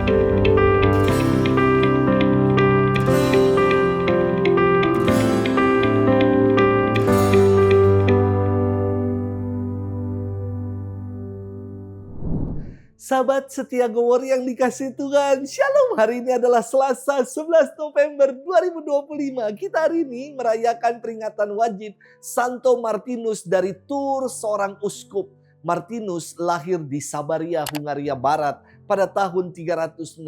Sahabat setia Gowor yang dikasihi Tuhan, Shalom. Hari ini adalah Selasa 11 November 2025. Kita hari ini merayakan peringatan wajib Santo Martinus dari Tours, seorang uskup. Martinus lahir di Sabaria, Hungaria Barat pada tahun 316.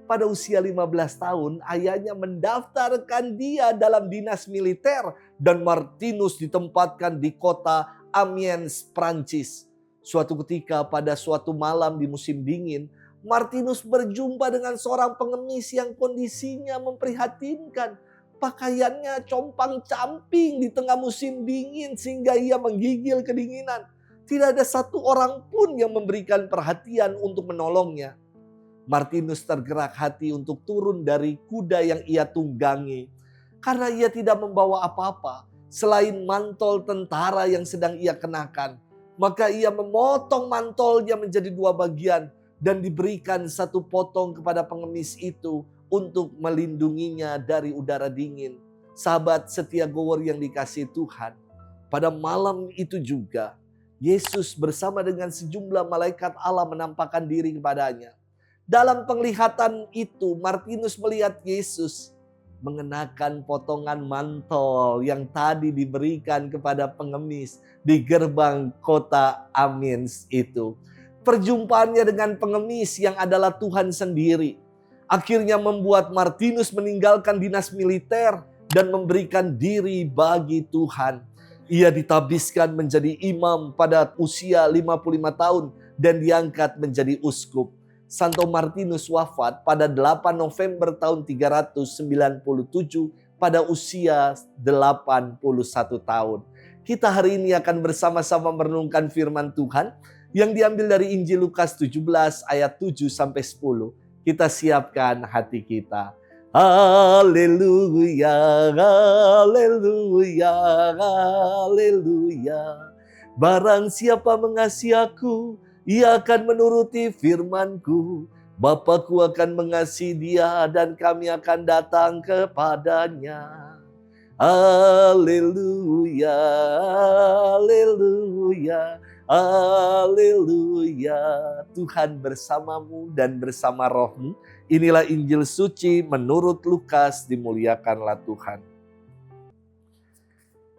Pada usia 15 tahun, ayahnya mendaftarkan dia dalam dinas militer dan Martinus ditempatkan di kota Amiens, Prancis. Suatu ketika pada suatu malam di musim dingin, Martinus berjumpa dengan seorang pengemis yang kondisinya memprihatinkan. Pakaiannya compang-camping di tengah musim dingin sehingga ia menggigil kedinginan. Tidak ada satu orang pun yang memberikan perhatian untuk menolongnya. Martinus tergerak hati untuk turun dari kuda yang ia tunggangi. Karena ia tidak membawa apa-apa selain mantel tentara yang sedang ia kenakan. Maka ia memotong mantolnya menjadi dua bagian dan diberikan satu potong kepada pengemis itu untuk melindunginya dari udara dingin. Sahabat setia Gowor yang dikasihi Tuhan, pada malam itu juga Yesus bersama dengan sejumlah malaikat Allah menampakkan diri kepadanya. Dalam penglihatan itu Martinus melihat Yesus mengenakan potongan mantel yang tadi diberikan kepada pengemis di gerbang kota Amiens itu. Perjumpaannya dengan pengemis yang adalah Tuhan sendiri akhirnya membuat Martinus meninggalkan dinas militer dan memberikan diri bagi Tuhan. Ia ditabiskan menjadi imam pada usia 55 tahun dan diangkat menjadi uskup. Santo Martinus wafat pada 8 November tahun 397 pada usia 81 tahun. Kita hari ini akan bersama-sama merenungkan firman Tuhan yang diambil dari Injil Lukas 17 ayat 7 sampai 10. Kita siapkan hati kita. Haleluya, haleluya, haleluya. Barang siapa mengasihi aku, ia akan menuruti firman-Ku. Bapa-Ku akan mengasihi dia dan kami akan datang kepadanya. Haleluya, haleluya, haleluya. Tuhan bersamamu dan bersama rohmu. Inilah Injil suci menurut Lukas, dimuliakanlah Tuhan.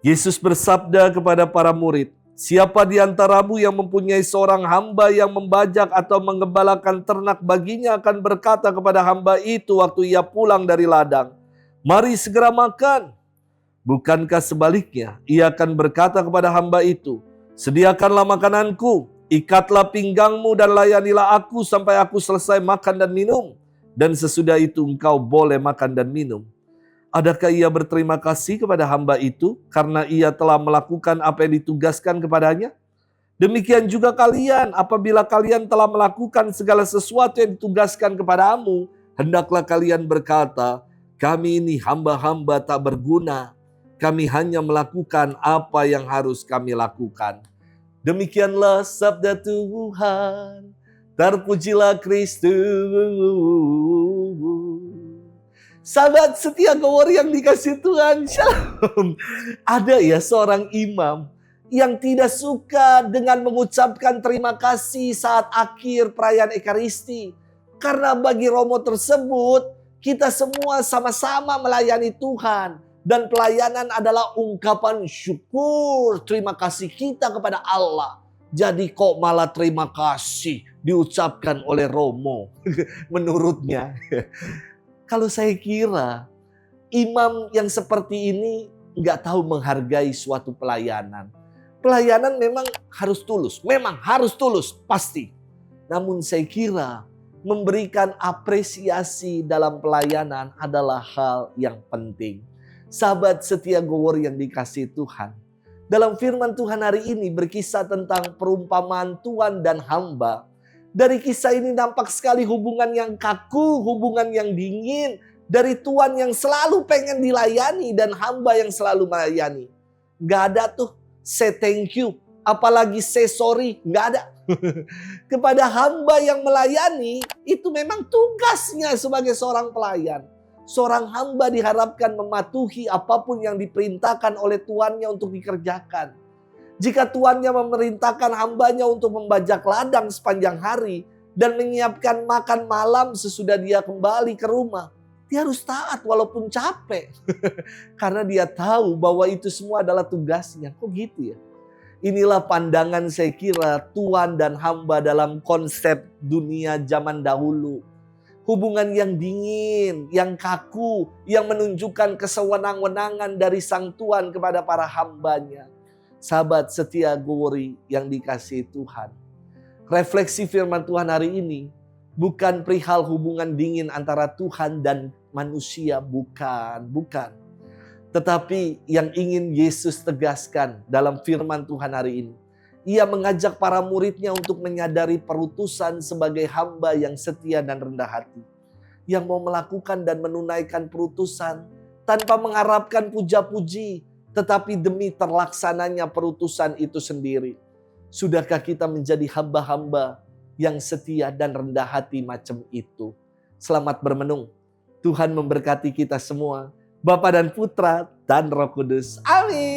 Yesus bersabda kepada para murid, siapa di antaramu yang mempunyai seorang hamba yang membajak atau menggembalakan ternak baginya akan berkata kepada hamba itu waktu ia pulang dari ladang, mari segera makan. Bukankah sebaliknya, ia akan berkata kepada hamba itu, sediakanlah makananku, ikatlah pinggangmu dan layanilah aku sampai aku selesai makan dan minum. Dan sesudah itu engkau boleh makan dan minum. Adakah ia berterima kasih kepada hamba itu karena ia telah melakukan apa yang ditugaskan kepadanya? Demikian juga kalian, apabila kalian telah melakukan segala sesuatu yang ditugaskan kepadamu, hendaklah kalian berkata, kami ini hamba-hamba tak berguna. Kami hanya melakukan apa yang harus kami lakukan. Demikianlah sabda Tuhan. Terpujilah Kristus. Sahabat setia Gowor yang dikasihi Tuhan, Shalom. Ada ya seorang imam yang tidak suka dengan mengucapkan terima kasih saat akhir perayaan Ekaristi. Karena bagi Romo tersebut, kita semua sama-sama melayani Tuhan. Dan pelayanan adalah ungkapan syukur, terima kasih kita kepada Allah. Jadi kok malah terima kasih diucapkan oleh Romo menurutnya. Kalau saya kira imam yang seperti ini nggak tahu menghargai suatu pelayanan. Pelayanan memang harus tulus, pasti. Namun saya kira memberikan apresiasi dalam pelayanan adalah hal yang penting. Sahabat setia Gowor yang dikasihi Tuhan. Dalam firman Tuhan hari ini berkisah tentang perumpamaan tuan dan hamba. Dari kisah ini nampak sekali hubungan yang kaku, hubungan yang dingin. Dari tuan yang selalu pengen dilayani dan hamba yang selalu melayani. Gak ada tuh say thank you, apalagi say sorry, gak ada. Kepada hamba yang melayani, itu memang tugasnya sebagai seorang pelayan. Seorang hamba diharapkan mematuhi apapun yang diperintahkan oleh tuannya untuk dikerjakan. Jika tuannya memerintahkan hambanya untuk membajak ladang sepanjang hari dan menyiapkan makan malam sesudah dia kembali ke rumah, dia harus taat walaupun capek. Karena dia tahu bahwa itu semua adalah tugasnya. Kok gitu ya? Inilah pandangan saya kira tuan dan hamba dalam konsep dunia zaman dahulu. Hubungan yang dingin, yang kaku, yang menunjukkan kesewenang-wenangan dari sang tuan kepada para hambanya. Sahabat setia Gowori yang dikasihi Tuhan. Refleksi firman Tuhan hari ini bukan perihal hubungan dingin antara Tuhan dan manusia, bukan. Tetapi yang ingin Yesus tegaskan dalam firman Tuhan hari ini, Ia mengajak para muridnya untuk menyadari perutusan sebagai hamba yang setia dan rendah hati. Yang mau melakukan dan menunaikan perutusan tanpa mengharapkan puja-puji, tetapi demi terlaksananya perutusan itu sendiri. Sudahkah kita menjadi hamba-hamba yang setia dan rendah hati macam itu? Selamat bermenung. Tuhan memberkati kita semua. Bapa dan Putra dan Roh Kudus. Amin.